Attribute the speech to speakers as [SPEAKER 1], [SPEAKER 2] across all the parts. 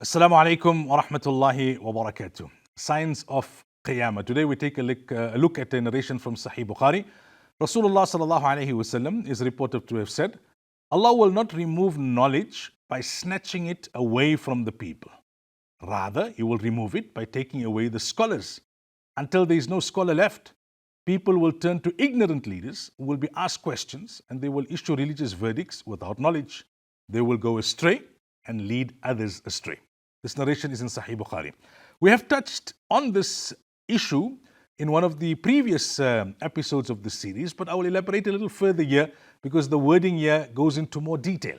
[SPEAKER 1] Assalamu alaikum wa rahmatullahi wa barakatuh. Signs of Qiyaamah. Today we take a look at a narration from Sahih Bukhari. Rasulullah sallallahu alayhi wasallam is reported to have said, Allah will not remove knowledge by snatching it away from the people. Rather, He will remove it by taking away the scholars. Until there is no scholar left, people will turn to ignorant leaders who will be asked questions and they will issue religious verdicts without knowledge. They will go astray and lead others astray. This narration is in Sahih Bukhari. We have touched on this issue in one of the previous episodes of this series, but I will elaborate a little further here because the wording here goes into more detail.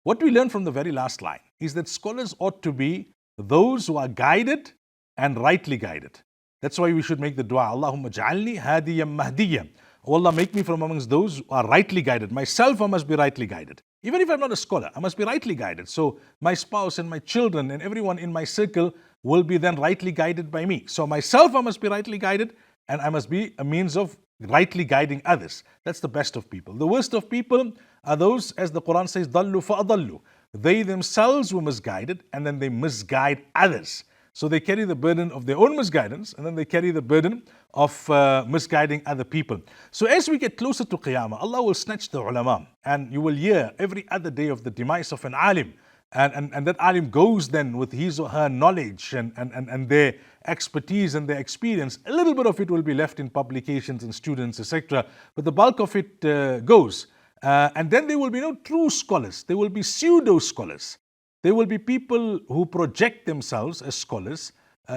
[SPEAKER 1] What we learn from the very last line is that scholars ought to be those who are guided and rightly guided. That's why we should make the dua, Allahumma ja'alni hadiyan mahdiyan. Oh Allah, make me from amongst those who are rightly guided. Myself, I must be rightly guided. Even if I'm not a scholar, I must be rightly guided. So my spouse and my children and everyone in my circle will be then rightly guided by me. So myself, I must be rightly guided and I must be a means of rightly guiding others. That's the best of people. The worst of people are those, as the Quran says, ضَلُّوا فَأَضَلُّوا. They themselves were misguided and then they misguide others. So they carry the burden of their own misguidance and then they carry the burden of misguiding other people. So as we get closer to Qiyamah, Allah will snatch the ulama and you will hear every other day of the demise of an alim. And that alim goes then with his or her knowledge and their expertise and their experience. A little bit of it will be left in publications and students, etc. But the bulk of it goes. And then there will be no true scholars. There will be pseudo scholars. There will be people who project themselves as scholars,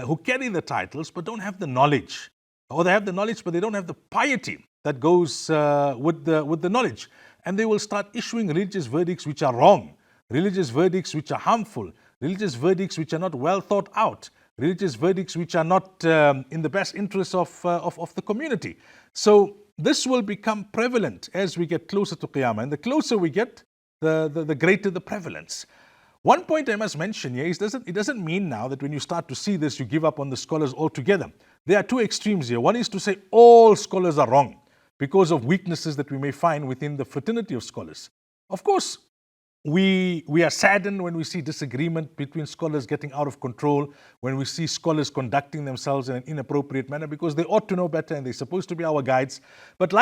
[SPEAKER 1] who carry the titles but don't have the knowledge. Or they have the knowledge but they don't have the piety that goes with the knowledge. And they will start issuing religious verdicts which are wrong, religious verdicts which are harmful, religious verdicts which are not well thought out, religious verdicts which are not in the best interest of the community. So this will become prevalent as we get closer to Qiyamah. And the closer we get, the greater the prevalence. One point I must mention here is it doesn't mean now that when you start to see this, you give up on the scholars altogether. There are two extremes here. One is to say all scholars are wrong because of weaknesses that we may find within the fraternity of scholars. Of course, we are saddened when we see disagreement between scholars getting out of control, when we see scholars conducting themselves in an inappropriate manner because they ought to know better and they're supposed to be our guides. But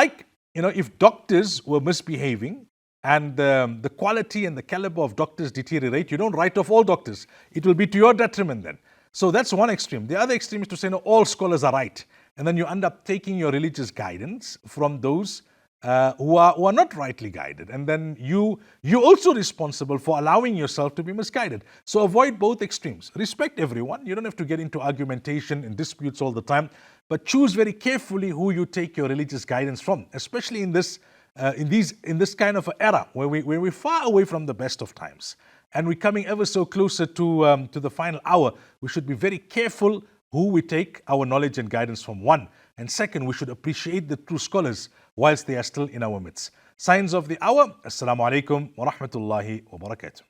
[SPEAKER 1] if doctors were misbehaving, and the quality and the caliber of doctors deteriorate, you don't write off all doctors. It will be to your detriment then. So that's one extreme. The other extreme is to say, no, all scholars are right. And then you end up taking your religious guidance from those who are not rightly guided. And then you're also responsible for allowing yourself to be misguided. So avoid both extremes. Respect everyone. You don't have to get into argumentation and disputes all the time. But choose very carefully who you take your religious guidance from, especially in this kind of era where we're far away from the best of times and we're coming ever so closer to the final hour. We should be very careful who we take our knowledge and guidance from, one. And second, we should appreciate the true scholars whilst they are still in our midst. Signs of the hour. Assalamu alaikum wa rahmatullahi wa barakatuh.